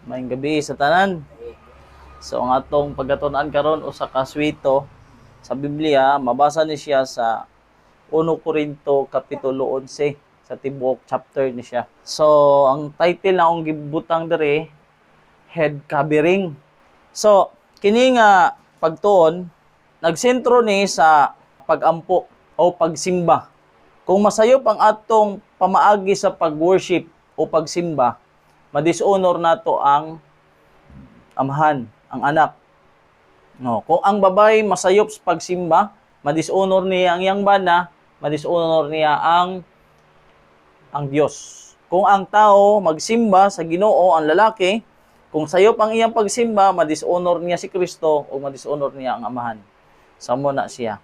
Maayong gabi sa tanan. So ang atong pagkatun-an karon usa ka aswito sa Biblia, mabasa ni siya sa 1 Corinto kapitulo 11 sa tibuok chapter ni siya. So ang title na akong gibutang dere, head covering. So kini nga pagtuon nagsentro ni sa pagampo o pagsimba. Kung masayop ang atong pamaagi sa pag-worship o pagsimba, madishonor nato ang amahan, ang anak. No, kung ang babae masayop sa pagsimba, madishonor niya ang iyang bana, madishonor niya ang Dios. Kung ang tao magsimba sa Ginoo, ang lalaki, kung sayop ang iyang pagsimba, madishonor niya si Kristo o madishonor niya ang amahan. Samo na siya.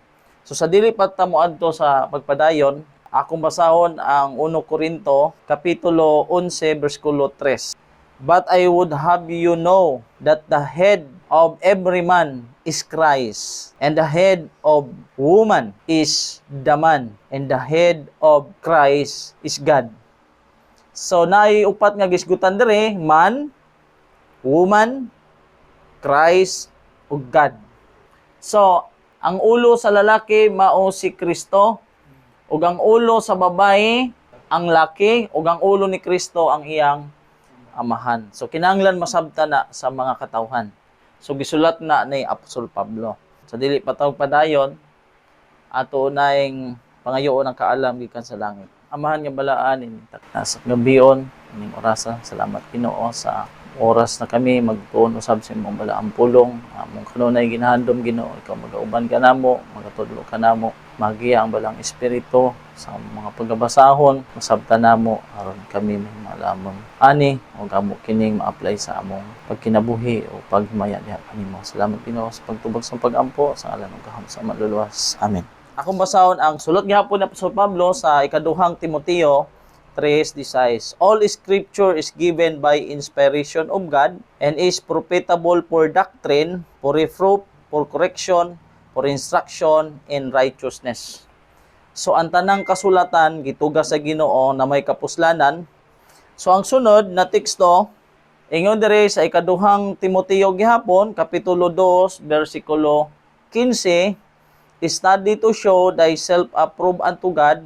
So sa dili pa ta moadto sa pagpadayon, akong basahon ang 1 Corinto kapitulo 11 bersikulo 3. But I would have you know that the head of every man is Christ, and the head of woman is the man, and the head of Christ is God. So naay upat nga gisgutan diri, man, woman, Christ, ug God. So ang ulo sa lalaki mao si Kristo, ug ang ulo sa babae ang laki, ug ang ulo ni Kristo ang iyang amahan. So kinahanglan masabtan na sa mga katawhan. So gisulat na ni Apostol Pablo. Sa dili pa taw padayon ato unayng pangayoon ang kaalam gikan sa langit. Amahan nga balaan ini sa gabion ining orasa. Salamat Ginoo sa oras na kami magtuon usab sa imong balaang pulong. Among kanunay ginahandom Ginoo, ikaw magauban ka namo, magatudlo ka namo, magiya ang balang espiritu sa mga paggabasahon, masabtan namo aron kami may malamon ani o gamo kining ma-apply sa among pagkinabuhi o pagmaya diha kanimo. Salamat Ginoo sa pagtubag sa pagampo sa ngalan ng Gahom sa maluluwas. Amen. Akong basahon ang sulot gihapon ni Apostol Pablo sa ikaduhang Timoteo 3:16. All scripture is given by inspiration of God and is profitable for doctrine, for reproof, for correction, for instruction in righteousness. So ang tanang kasulatan gituga sa Ginoo na may kapuslanan. So ang sunod na teksto ingon diri sa ikaduhang Timoteo gihapon kapitulo 2 bersikulo 15, study to show thyself approved unto God,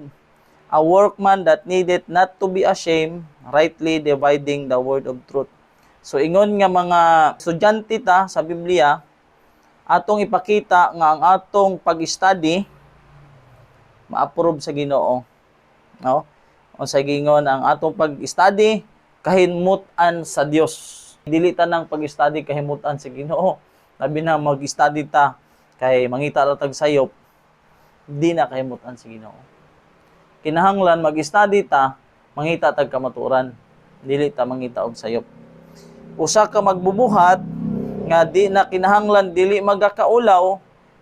a workman that needeth not to be ashamed, rightly dividing the word of truth. So ingon nga mga estudyante ta sa Biblia, atong ipakita nga ang atong pag-study ma-approve sa Ginoo. No? Unsay gingon ang atong pag-study kahimut-an sa Dios. Dili ta nang pag-study kahimut-an sa Ginoo. Labi na mag-study ta kay mangita ra tag sayop, di na kahimut-an sa Ginoo. Kinahanglan mag-study ta, mangita tag kamaturan, dili ta mangita og sayop. Usa ka magbubuhat nga di na kinahanglan dili magakaulaw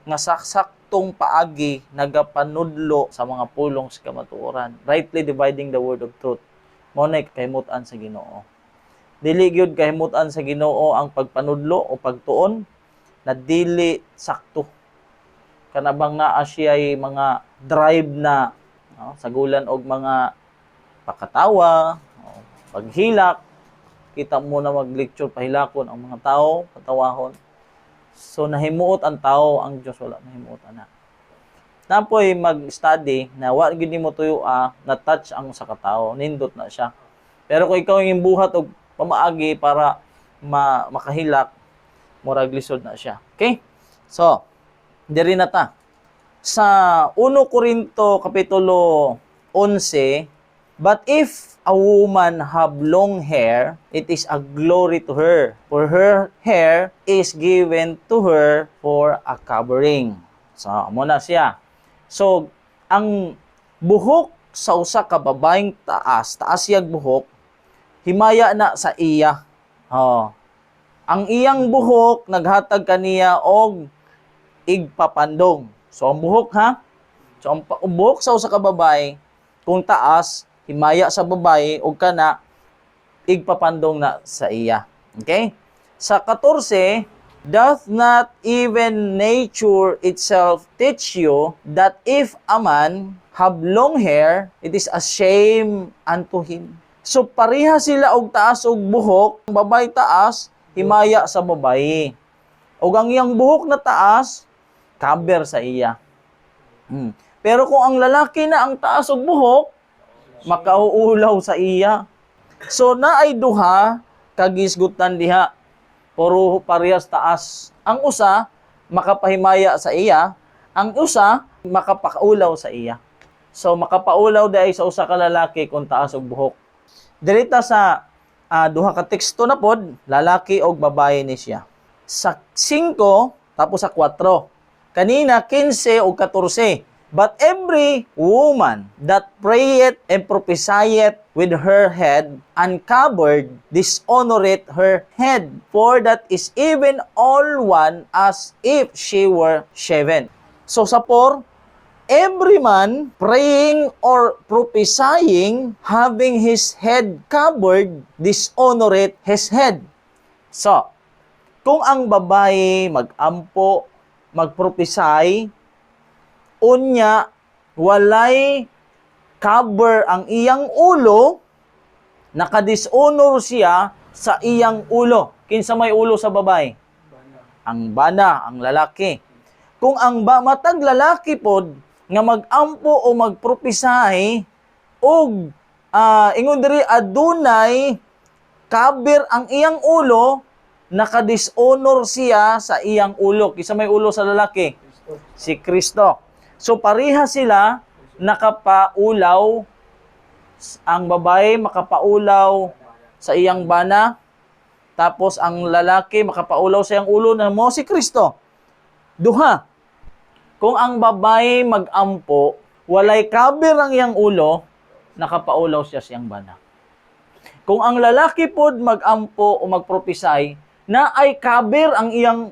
nga saksaktong paagi nagapanudlo sa mga pulong sa kamatuoran, rightly dividing the word of truth. Mao nay kahimut-an sa Ginoo. Dili gyud kahimut-an sa Ginoo ang pagpanudlo o pagtuon na dili sakto. Kanabang naa siya'y mga drive na sagulan og mga pakatawa, paghilak, kita mo na mag-lecture pahilakon ang mga tao, patawahon. So nahimuot ang tao, ang Dios wala nahimuot ana. Napoy mag-study na wa gyud nimo tuyo na touch ang sa katawo, nindot na siya. Pero kung ikaw yung buhat og pamaagi para makahilak, murag lisod na siya. Okay? So, diri na ta. Sa 1 Corinto kapitulo 11, but if a woman have long hair, it is a glory to her, for her hair is given to her for a covering. So, amo na siya. So, ang buhok sa usa ka babaeng taas yag buhok, himaya na sa iya. Ang iyang buhok naghatag kaniya og igpapandong. So, ang buhok So, ang buhok sa usa ka babae, kung taas, himaya sa babae, o kana, igpapandong na sa iya. Okay? Sa 14, doth not even nature itself teach you that if a man have long hair, it is a shame unto him? So pareha sila og taas og buhok, ang babay taas, himaya sa babayi. Og ang iyang buhok na taas, cover sa iya. Pero kung ang lalaki na ang taas og buhok, makauulaw sa iya. So naay duha kagisgutan diha. Puro parehas taas. Ang usa makapahimaya sa iya, ang usa makapaulaw sa iya. So makapaulaw dai sa usa ka lalaki kung taas og buhok. Dirita sa duha ka teksto na pod, lalaki og babae ni siya. Sa 5 tapos sa 4. Kanina 15 o 14. But every woman that prayeth and prophesieth with her head uncovered dishonoreth her head, for that is even all one as if she were shaven. So sa 4, every man praying or prophesying having his head covered dishonoreth his head. So, kung ang babae mag-ampo, mag-prophesy, unya walay cover ang iyang ulo, nakadishonor siya sa iyang ulo. Kinsa may ulo sa babae? Ang bana, ang lalaki. Kung ang matag lalaki pod nga mag-ampo o mag-prophesy og ingon diri adunay cover ang iyang ulo, nakadishonor siya sa iyang ulo. Kinsa may ulo sa lalaki? Si Kristo. So pareha sila nakapaulaw, ang babae makapaulaw sa iyang bana, tapos ang lalaki makapaulaw sa iyang ulo na mo si Kristo. Duha. Kung ang babae mag-ampo, walay cover ang iyang ulo, nakapaulaw siya sa iyang bana. Kung ang lalaki pod mag-ampo o mag-prophesy, na ay cover ang iyang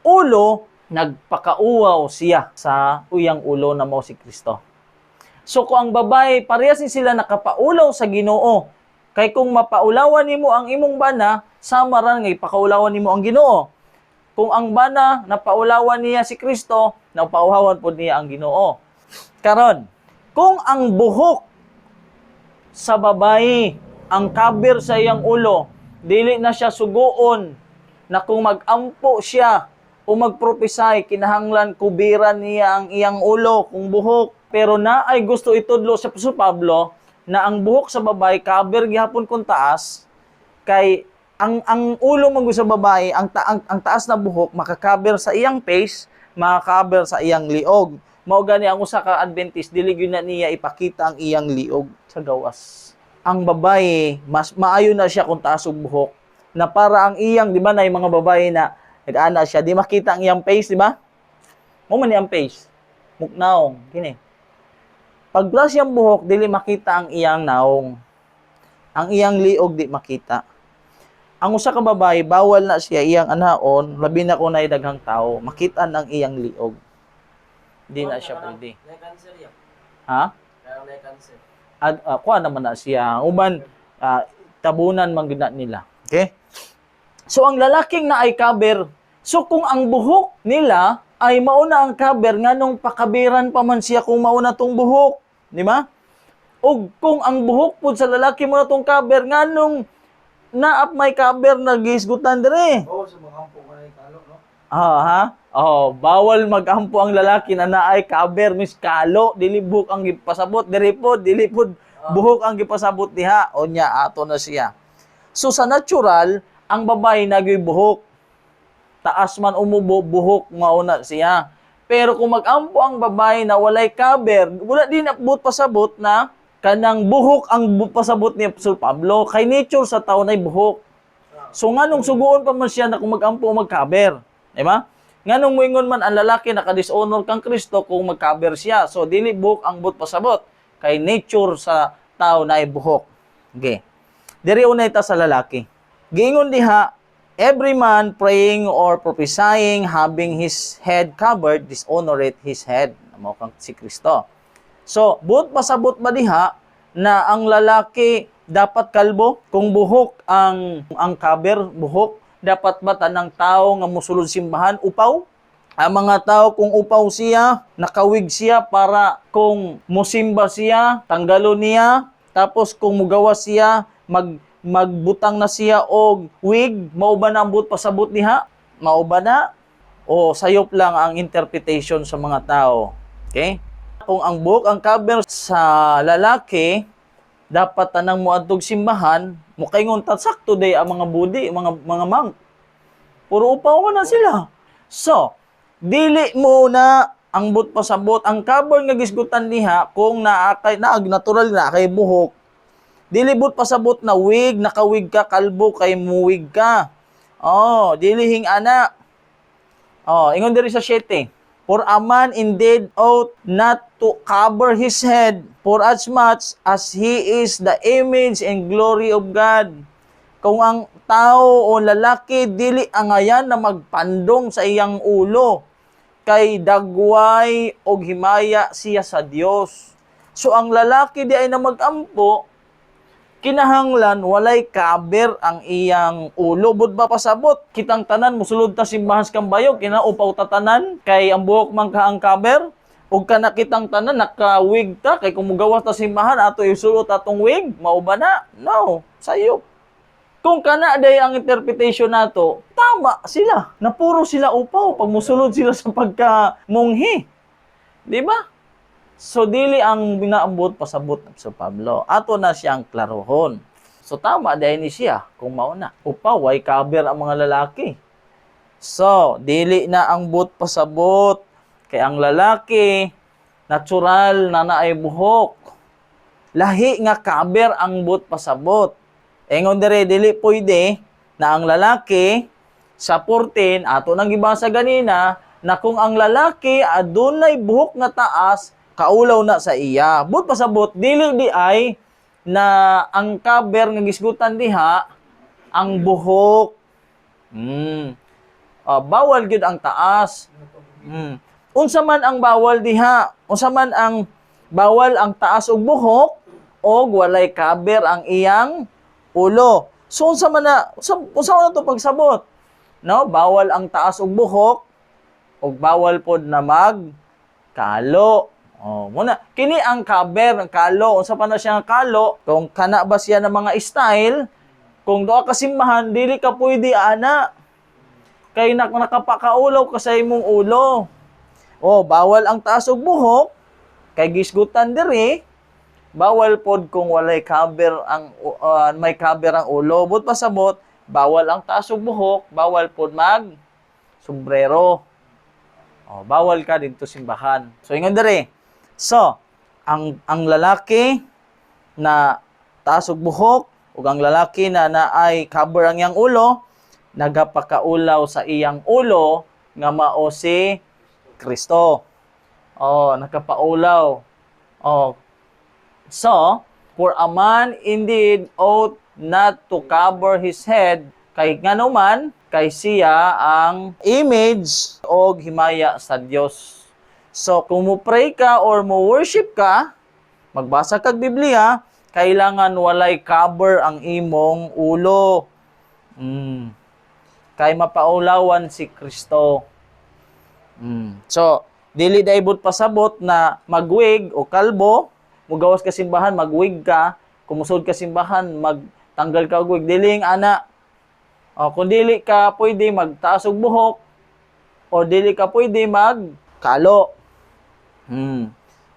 ulo, nagpakauwaw siya sa uyang ulo na mo si Kristo. So kung ang babae, parehas sila nakapaulaw sa Ginoo. Kay kung mapaulawan nimo ang imong bana, sama ra nga ipakaulawan nimo ang Ginoo. Kung ang bana napaulawan niya si Kristo, napauhawan pod niya ang Ginoo. Karon, kung ang buhok sa babae ang cover sa iyang ulo, dili na siya suguon na kung mag-ampo siya o mag-prophesy, kinahanglan kubiran niya ang iyang ulo kung buhok. Pero na ay gusto itudlo sa Pablo na ang buhok sa babae cover gihapon kung taas, kay ang ulo man sa babae, ang taas na buhok maka-cover sa iyang face, maka-cover sa iyang liog. Mao gani ang usa ka Adventist, dili gyud na niya ipakita ang iyang liog sa gawas. Ang babae mas maayo na siya kung taas og buhok, na para ang iyang, di ba, na yung mga babae na nag-ana siya, di makita ang iyang face, di ba? Mo man ang face. Muknaong, kini. Pag glass yung buhok, dili makita ang iyang naong. Ang iyang liog di makita. Ang usa ka babae, bawal na siya iyang anaon, labi na kung naay daghang tao, makita ang iyang liog. Di na siya pwede. Ha? Kuha naman na siya. Uban, tabunan man gina nila. Okay? So, ang lalaking na ay cover. So, kung ang buhok nila ay mauna ang cover, nganong pakabiran pa man siya kung mauna tong buhok. Di ba? O kung ang buhok po sa lalaki mo na tong cover, nganong naap may cover na gisgutan dire. Sa mga ampo ka na ikalo, no? Bawal mag-ampo ang lalaki na naay cover, mis kalo, dili buhok ang gipasabot, dili pod buhok ang gipasabot diha. O nya, ato na siya. So, sa natural, ang babae nagyoy buhok. Taas man umubo, buhok mauna siya. Pero kung mag-ampo ang babae na walay cover, wala din abot pasabot na kanang buhok ang pasabot ni Apostol Pablo. Kay nature sa tao nay buhok. So nganong suguon pa man siya na kung mag-ampo o mag-cover. Diba? Nganong moingon man ang lalaki naka-dishonor kang Kristo kung mag-cover siya. So dili buhok ang but pasabot. Kay nature sa tao nay buhok. Okay. Diri unay ta sa lalaki. Giingon diha, every man praying or prophesying having his head covered dishonoreth his head. Amo kang si Kristo. So, buot pasabot ba diha na ang lalaki dapat kalbo? Kung buhok ang cover, buhok, dapat ba tanang tao nga mosulod simbahan upaw? Ang mga tao kung upaw siya, nakawig siya para kung musimba siya, tanggalo niya, Tapos kung mugawa siya, magbutang na siya og wig, mao ba na ang buot pasabot diha? Mao ba na? O sayop lang ang interpretation sa mga tao. Okay? Kung ang buhok ang cover sa lalaki, dapat tanang mo adtog simbahan, mukaingon ta sakto day ang mga budi, mga monk. Puro upaw na sila. So, dili mo na ang but pasabot, ang cover nga gisgutan diha kung natural na kay buhok. Dili but pasabot na wig, nakawig ka, kalbo kay muwig ka. Oh, dili hing ana. Oh, ingon diri sa 7. For a man indeed ought not to cover his head, for as much as he is the image and glory of God. Kung ang tao o lalaki, dili angayan na magpandong sa iyang ulo, kay dagway o himaya siya sa Dios. So ang lalaki di ay na magampo, kinahanglan walay cover ang iyang ulo. Bud ba pasabot? Kitang tanan, musulod ta simbahan kang bayog, kinaupaw ta tanan, kay ang buhok man ka ang cover, ug kana kitang tanan, naka-wig ta, kay kung mugawas ta simbahan, ato isulot atong wig, mao ba na? No, sayop. Kung kana day ang interpretation nato, tama sila. Na puro sila upaw pag musulod sila sa pagka-munghi. Di ba? So, dili ang binaambot pasabot ng Sir Pablo. Ato na siyang klarohon. So, tama dahil ni siya kung mauna. Upaw, ay cover ang mga lalaki. So, dili na ang but pasabot. Kaya ang lalaki, natural na naay buhok. Lahi nga cover ang but pasabot. Engon dire dili pwede na ang lalaki sa 14 ato nang gibasa ganina na kung ang lalaki adunay buhok nga taas kaulaw na sa iya. But pasabot dili di ay na ang cover nga gisgutan diha ang buhok. Bawal gyud ang taas. Unsa man ang bawal diha? Unsa man ang bawal ang taas og buhok o walay cover ang iyang ulo. So, unsa man na to pagsabot? No, bawal ang taas og buhok ug bawal pod na magkalo. Oh, muna kini ang cover, ang kalo. Unsa pa na siya nga kalo? Kung kana ba siya ng mga style, kung doa ka simbahan, dili ka pwede ana. Kay nakapakaulaw ka sa imong ulo. Oh, bawal ang taas og buhok kay gisgutan diri. Bawal pod kung walay cover ang may cover ang ulo. But pasabot, bawal ang taas og buhok, bawal pod mag sombrero. Oh, bawal ka dito simbahan. So ingon diri. So, ang lalaki na taas og buhok ug ang lalaki na naay cover ang iyang ulo, nagapakaulaw sa iyang ulo nga mao si Kristo. Oh, nakapaulaw. Oh, so, for a man indeed ought not to cover his head, kay ngano man, kay siya ang image o himaya sa Dios. So, kung mo pray ka or mo worship ka, magbasa kag Biblia, kailangan walay cover ang imong ulo. Kay mapaulawan si Kristo. So, dili daibot pasabot na magwig o kalbo, mugawas ka simbahan, magwig ka, kumusod ka simbahan, magtanggal ka og wig, dili ana. O, kung dili ka pwede magtaas og buhok, o dili ka pwede magkalo.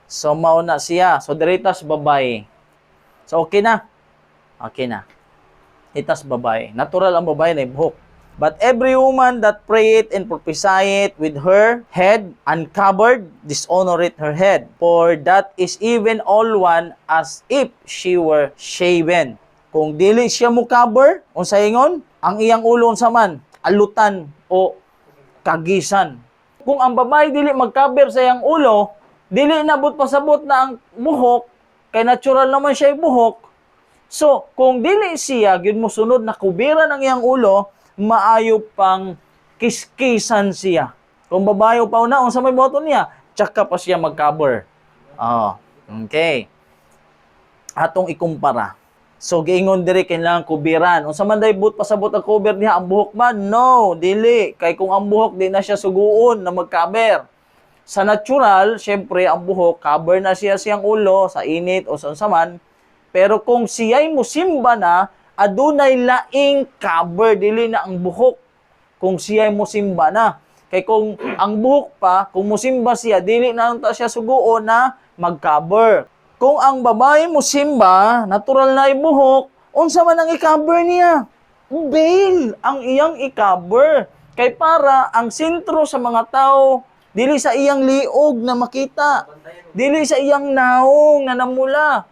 So, mauna siya. So, diritas babae. So, okay na. Okay na. Itas babae. Natural ang babae na buhok. But every woman that prayeth and prophesieth with her head uncovered, dishonoreth her head. For that is even all one as if she were shaven. Kung dili siya mo cover, unsa ingon? Ang iyang ulo unsa man, alutan o kagisan. Kung ang babae dili mag-cover sa iyang ulo, dili nabot pasabot na ang buhok, kay natural naman siya yung buhok. So, kung dili siya, gyud mo sunod na kubiran ang iyang ulo, maayo pang kiskisan siya. Kung babae pa una, unsa may buhaton niya, tsaka pa siya mag-cover. Oh, okay. Atong ikumpara. So, giingon diri kailangan kubiran. Unsa man day but pasabot ang cover niya, ang buhok man? No, dili. Kay kung ang buhok di na siya suguon na mag-cover. Sa natural, syempre ang buhok cover na siya siyang ulo sa init o sa unsa man. Pero kung siya'y musimba na, adunay laing cover, dili na ang buhok. Kung siya'y musimba na. Kay kung ang buhok pa, kung musimba siya, dili na lang ta siya suguon na mag-cover. Kung ang babae musimba, natural na ibuhok, unsa man ang i-cover niya? Veil ang iyang i-cover. Kay para ang sentro sa mga tao, dili sa iyang liog na makita. Dili sa iyang naong na namula.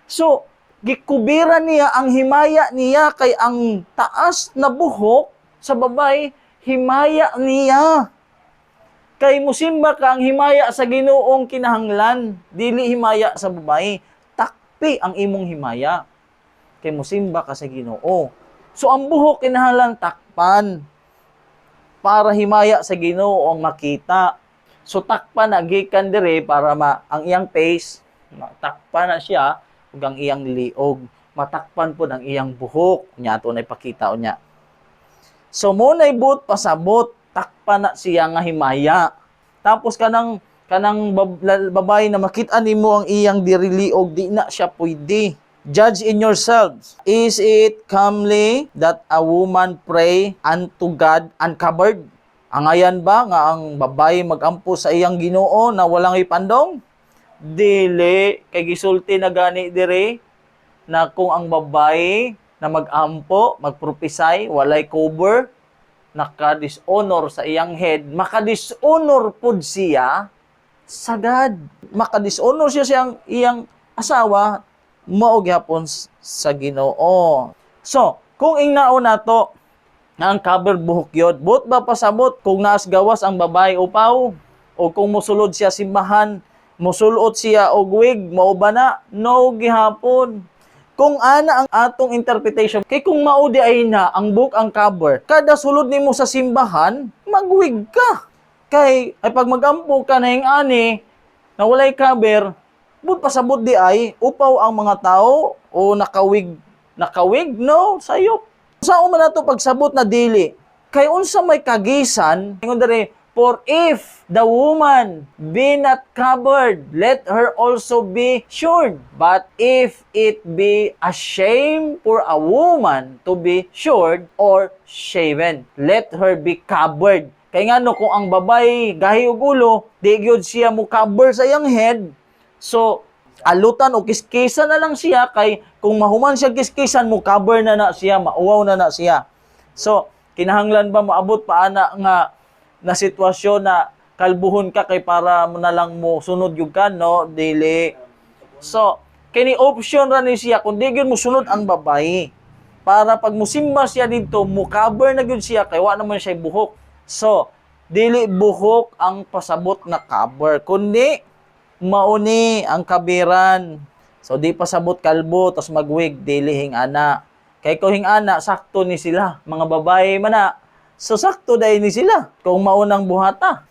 So, gikubiran niya ang himaya niya kay ang taas na buhok sa babae, himaya niya. Kay musimba ka ang himaya sa Ginoong kinahanglan, dili himaya sa babae. Takpi ang imong himaya. Kay musimba ka sa Ginoo. So ang buhok kinahanglan takpan para himaya sa Ginoo ang makita. So takpan na gikan dire para ang iyang face, takpan na siya ug ang iyang liog. Matakpan pud ang iyang buhok. Nya ato na ipakita unya. So mo nay but pasabot, takpan na siya nga himaya. Tapos kanang babae na makita nimo ang iyang diriliog, di na siya pwede. Judge in yourselves. Is it comely that a woman pray unto God uncovered? Angayan ba nga ang babae magampo sa iyang Ginoo na walang ipandong? Dili, kay gisulti na gani dire na kung ang babae na magampo, magprophesy, walay cover, naka-dishonor sa iyang head, maka-dishonor pud siya sa God. Maka-dishonor siya siyang iyang asawa, mao gyapon sa Ginoo. So, kung ingnaon nato na ang cover buhok yod, but ba pasabot kung naas gawas ang babae upaw o kung mosulod siya simbahan, mosulot siya og wig, mao ba na? No gihapon. Kung ana ang atong interpretation, kay kung maudi ay na ang book ang cover, kada sulod nimo sa simbahan, magwig ka. Kay ay pag magampo ka na ani na walay cover, but pasabot di ay upaw ang mga tao o nakawig no sayop. Sao man nato pagsabot na dili? Kay unsa may kagisan, ingon diri, for if the woman be not covered, let her also be shorn. But if it be a shame for a woman to be shorn or shaven, let her be covered. Kay ngano kung ang babae gahi og ulo, di gyud siya mo cover sa iyang head. So alutan o kiskisan na lang siya kay kung mahuman siya kiskisan mo cover na siya, mauwaw na siya. So kinahanglan ba maabot pa ana nga na sitwasyon na kalbuhon ka kay para mo na lang mo sunod yung ka, no? Dili. So, kini option ra ni siya kung di gyud mo sunod ang babae. Para pag musimba siya dito, mo cover na gyud siya kay wa naman siya buhok. So, dili buhok ang pasabot na cover, kundi mauni ang kabiran. So, di pasabot kalbo, tas magwig, dili hingana. Kay ko hingana, sakto ni sila, mga babae man na. So, sakto dahil ni sila kung maunang buhata.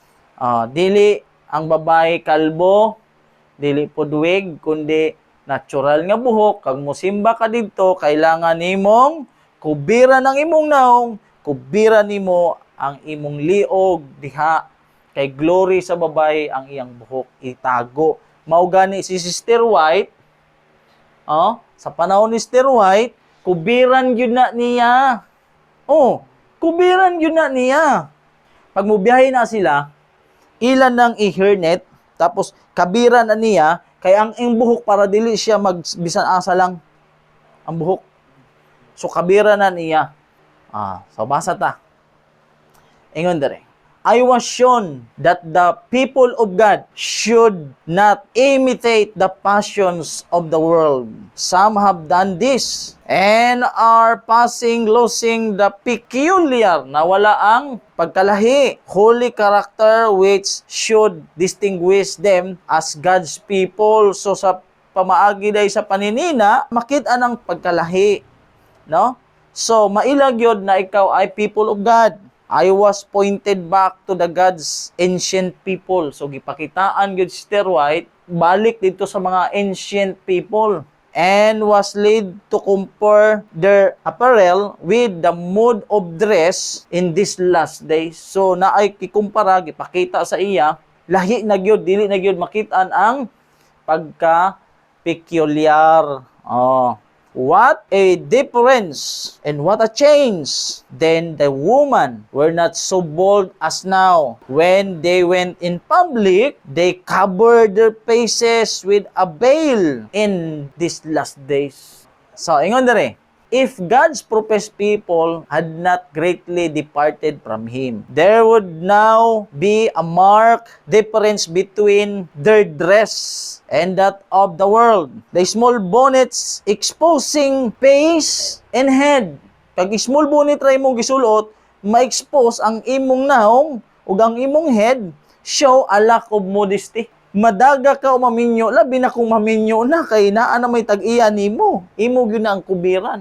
Dili ang babae kalbo, dili pudwig, kundi natural nga buhok. Kag musimba ka dito, kailangan nimong kubiran ang imong naong, kubiran nimo ang imong liog diha. Kay glory sa babae ang iyang buhok itago. Mao gani si Sister White, sa panahon ni Sister White, kubiran gyud na niya. Kubiran yun na niya. Pag mubiyahe na sila, ilan ng i-hairnet, tapos kabiran na niya, kaya ang buhok para dili siya magbisan asa lang ang buhok. So kabiran na niya. So basa ta. Ingon dere. I was shown that the people of God should not imitate the passions of the world. Some have done this and are losing the peculiar, nawala ang pagkalahi, holy character which should distinguish them as God's people. So sa pamaagi day sa paninina, makita ng pagkalahi, no? So mailag yun na ikaw ay people of God. I was pointed back to the God's ancient people. So, gipakitaan yun Sister White, balik dito sa mga ancient people. And was led to compare their apparel with the mode of dress in this last days. So, naay kikumpara, gipakita sa iya, lahi na gyud, dili na gyud makitaan ang pagka-peculiar. Oh, what a difference and what a change. Then the woman were not so bold as now. When they went in public, they covered their faces with a veil in these last days. So, ingon dere, if God's professed people had not greatly departed from Him, there would now be a marked difference between their dress and that of the world. The small bonnets exposing face and head. Pag small bonnet ra imong gisulot, ma-expose ang imong naong ug ang imong head, show a lack of modesty. Madaga ka o maminyo, labi na kung maminyo na, kay naa na may tag-iya nimo. Imo gyud na ang kubiran.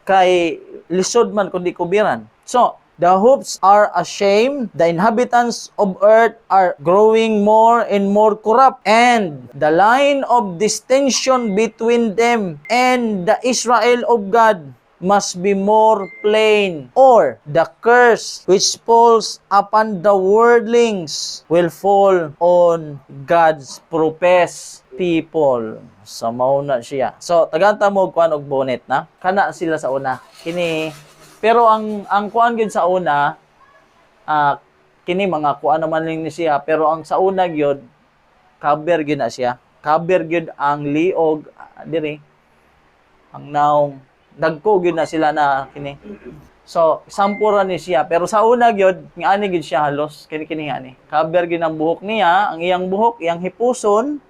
Kay lisod man kundi kubiran. So, the hopes are ashamed, the inhabitants of earth are growing more and more corrupt, and the line of distinction between them and the Israel of God must be more plain, or the curse which falls upon the worldlings will fall on God's professed people. So, mauna siya. So, tagantang mo kuan og bonnet na. Kana sila sa una. Kini, pero ang kuan gyud sa una, kini mga kuan naman lang ni siya, pero ang sa una gyud, cover gyud na siya. Cover gyud ang liog, diri, ang naong, dagko gyud na sila na kini. So, sampura ni siya. Pero sa una gyud, nga ani gyud siya halos, kini nga ni. Cover gyud ang buhok niya, ang iyang buhok, iyang hipuson,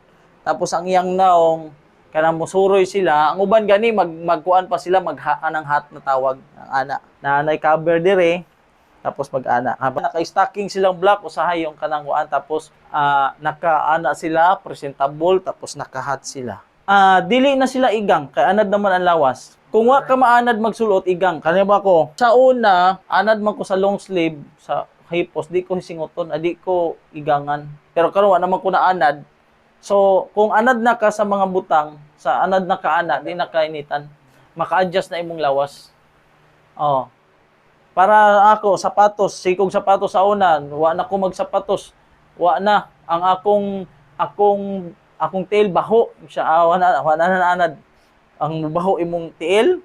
tapos ang iyang naong, kanang musuroy sila, ang uban gani magkuan pa sila anang hat na tawag ng ana. Nanay cover dire, tapos mag-ana. Naka-stocking silang black usahay yung kanang kuan, tapos naka-ana sila, presentable, tapos naka-hat sila. Dili na sila igang, kay anad naman ang lawas. Kung wa ka maanad magsulot igang, kanya ba ko? Sa una, anad man ko sa long sleeve, sa hipos, di ko hisingoton, di ko igangan. Pero karon wa naman ko na anad. So, kung anad na ka sa mga butang, sa anad na ka ana, di na kainitan, maka-adjust na imong lawas. Oh. Para ako, sapatos, sikog sapatos sa una, wa na ko magsapatos. Wa na. Ang akong tail baho, siya, wa na anad. Ang baho imong tail,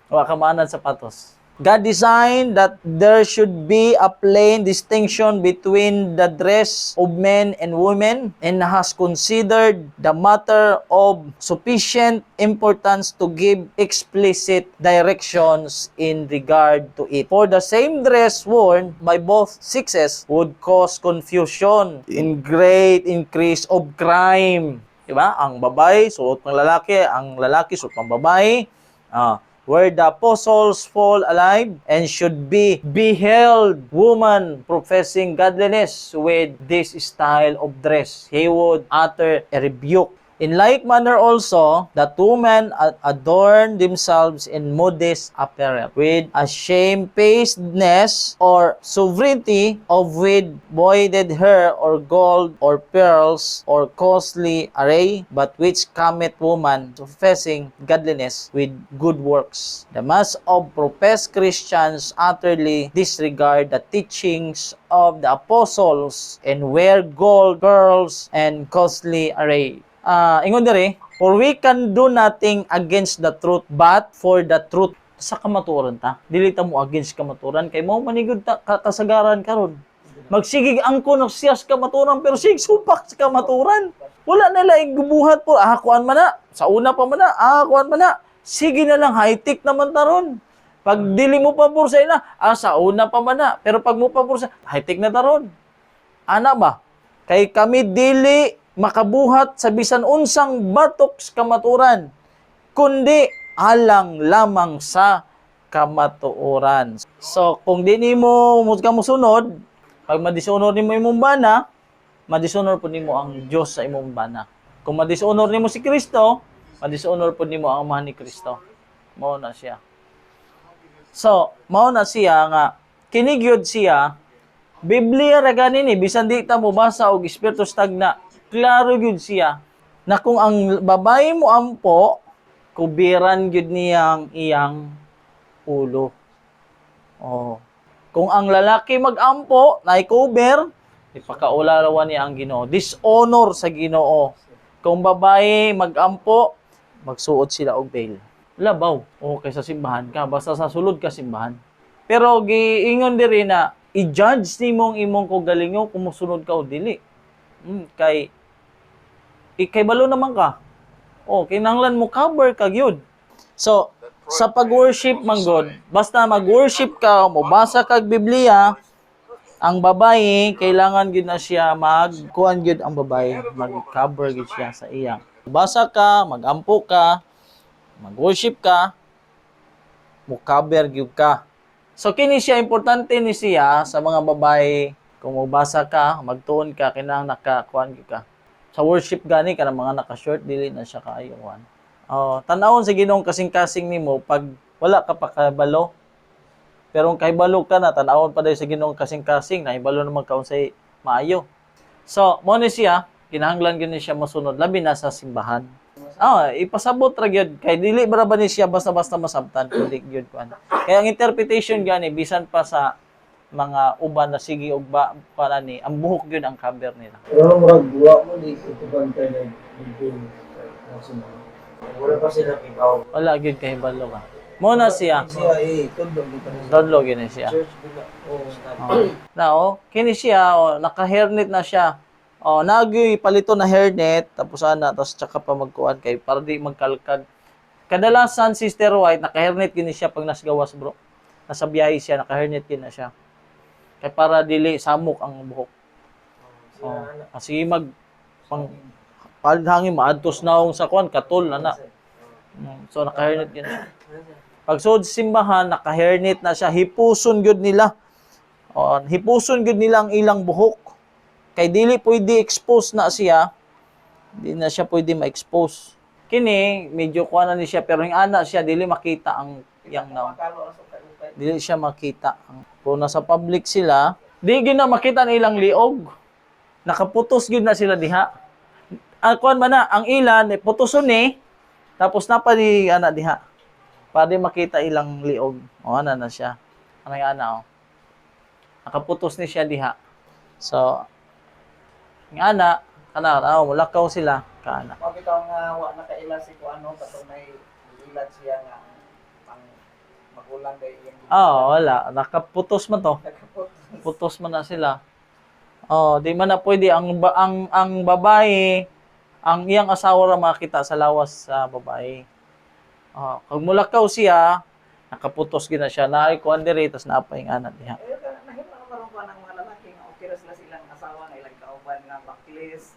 wa ka maanad sapatos. God designed that there should be a plain distinction between the dress of men and women, and has considered the matter of sufficient importance to give explicit directions in regard to it. For the same dress worn by both sexes would cause confusion in great increase of crime. Diba? Ang babae, suot ng lalaki, ang lalaki, suot ng babae. Where the apostles fall alive and should be beheld woman professing godliness with this style of dress, he would utter a rebuke. In like manner also, the two men adorn themselves in modest apparel, with a shamefacedness or sovereignty of with broided hair or gold or pearls or costly array, but which cometh woman professing godliness with good works. The mass of professed Christians utterly disregard the teachings of the apostles and wear gold, pearls, and costly array. Ingon diri, for we can do nothing against the truth, but for the truth. Sa kamaturan ta, dili ta mo against kamaturan, kay mao manigud ta kasagaran karon. Magsigig angko no siyas kamaturan, pero sig supak sa kamaturan. Wala na laing gubuhat po, kuan man na, sa una pa man na, kuan man na. Sige na lang, high-tech naman taron. Pag dili mo pabor sa ina, sa una pa man na, pero pag mo pabor sa, high-tech na taron. Ana ba? Kay kami dili makabuhat sa bisan unsang batok sa kamaturan, kundi alang lamang sa kamatuoran. So, kung di nimo ka musunod, pag madisunod nimo imong bana, madisunod po nimo ang Dios sa imong bana. Kung madisunod nimo si Kristo, madisunod po nimo ang amahan ni Kristo. Mao na siya. So, mao na siya nga kinigyod siya Biblia ra ganin bisan di ta mo basa og espiritu stagna. Klaro gyud siya na kung ang babae mo ampo, kubiran gyud niyang iyang ulo. Kung ang lalaki mag-ampo, na-cover, ipakaulalawan niya ang Ginoo. Dishonor sa Ginoo. Kung babae mag-ampo, magsuot sila og veil. Labaw. O kay sa simbahan ka, basta sa sulod ka simbahan. Pero giingon diri na i-judge nimong imong kaugalingon kung mosunod ka o dili. Kay kay balo naman ka. O kinahanglan mo cover ka gyud. So sa pag-worship man God, basta mag-worship ka, mobasa kag Biblia, ang babae kailangan gyud na siya magkuan gyud ang babae, mag-cover gyud siya sa iyang. Basa ka, magampo ka, mag-worship ka, mo cover gyud ka. So kini siya importante ni siya sa mga babae kung magbasa ka, magtuon ka kinahanglan nakakuan gyud ka. Sa worship gani ka mga naka-short dili na siya kaayo kuan. Tan-awon sa Ginoong kasing-kasing nimo pag wala ka pa kabalo. Pero kung kahibalo ka na, tan-awon pa dahil sa Ginoong kasing-kasing, nahibalo naman ka unsay maayo. So, mo ni siya, kinahanglan gyud ni siya mosunod labi na sa simbahan. Ipasabot ra gyud kay dili ba ni siya basta-basta masabtan kundi gyud kuan. Kaya ang interpretation gani bisan pa sa mga uban na sige og ba ni ang buhok gyud ang cover nila. Pero murag duwa mo di ituban kay nag-build. Wala pa sila ikaw. Wala gyud kahibalo ka. Mo na siya. Siya tudlog di pa rin. Dodlo gyud siya. Church bila. Oh, Now, kini siya naka-hairnet na siya. Nagyoy palito na hairnet tapos tapos tsaka pa magkuan kay para di magkalkag. Kadalasan Sister White naka-hairnet gini siya pag nasgawas bro. Nasa biyahe siya naka-hairnet gina siya. Kay para dili samok ang buhok. Sige mag pang palhangin maadtos naong sa kuan katol na. So naka-hairnet gina siya. Pag sud simbahan naka-hairnet na siya, hipuson gyud nila. Hipuson gyud nila ang ilang buhok. Kay dili pwede expose na siya. Di na siya pwede ma-expose. Kini medyo kuan na ni siya pero yung ana siya dili makita ang yang naw. Dili siya makita. Kung nasa public sila, di gyud na makita ang ilang liog. Nakaputos gyud na sila diha. Ang kuan man na, ang ilan putuson ni tapos napa di ana diha. Para di makita ilang liog. Ana na siya. Ano yung ana nakaputos ni siya diha. So, yung ana, mulakaw sila, kaana. Makita nga wa nakaila si kuano katong may ilad siya nga pang magulang day yung. Wala. Nakaputos man to. Putos man na sila. Di man na pwede ang babae, ang iyang asawa ra makita sa lawas sa babae. Kag mulakaw siya, nakaputos gid na siya na kuan diri tas naapa yung ana diha. Nahimo na karon pa ng mga lalaki nga okay ra sila silang asawa nga ilang kauban nga backlist.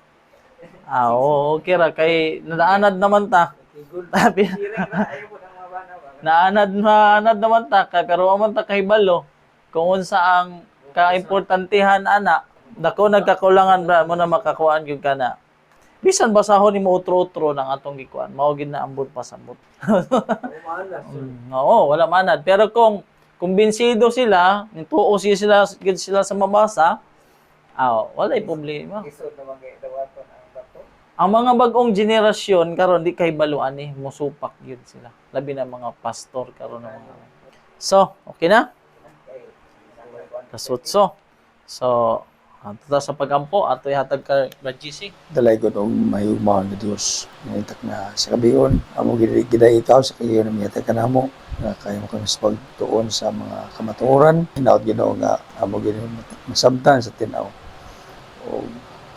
Oo, okay ra kay naanad naman ta. Good. Siring na ayo po ng mga bana ba. Naanad naman ta kay pero man ta kahibalo kung unsa ang kaimportantehan ana. Dako nagkakulangan ba mo na makakuan gyud kana. Bisan basahon nimo utro-utro ng atong gikuan, mao gid na ambot pasabot. Wala manad. Pero kung kumbinsido sila, nituo sila sa mabasa, walay problema. Ang mga bagong generasyon karon di kay baluan musupak gyud sila. Labi na mga pastor karon na mga. So, okay na? Kasutso. So, ato sa pagampo ato ihatag ka GC. Dalay ko nung mayugmaon na Diyos. Nangitak na sa kabiyon. Amo gida ikaw sa kayo na miyatag ka na mo. Na kayo mo kami sa pagtuon sa mga kamatuoran. Hinaot ginaw nga amo ginaw masabtan sa tinaw. O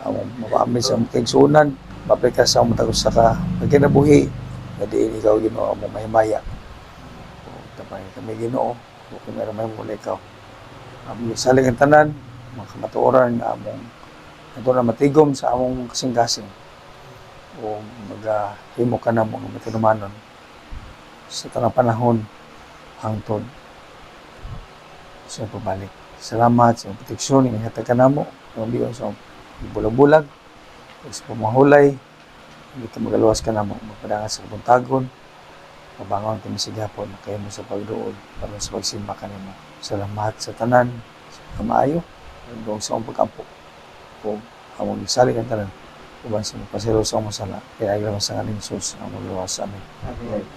amo mapamil sa mga kaigsunan. Mapika sa mga tagos sa ka pagkinabuhi. Na diin ikaw ginaw amo mahimaya. O tapay kami ginoo. O kung meron may mula ikaw. Amo saling ang tanan. Mga kamatuoran nga among ito na matigom sa among kasing-kasing o maghimo ka na mga matinumanon sa tanang panahon hangtod sa pabalik. Salamat sa proteksyon ng ihatag ka na mo ng biyon sa bulag-bulag sa pamahulay hindi ka magaluwas ka na mo magpadangan sa kabuntagon mabangon kami sigapon na kayo mo sa pagduod para sa pagsimba ka mo. Salamat sa tanan sa kamaayo doon sa akong pagkampo o among salig ang tanan uban sa pasero sa among sala kaya ay lamas sa ngaling Jesus ang magluwas sa amin. Amen.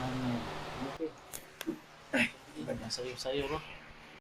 Sayo-sayo bro.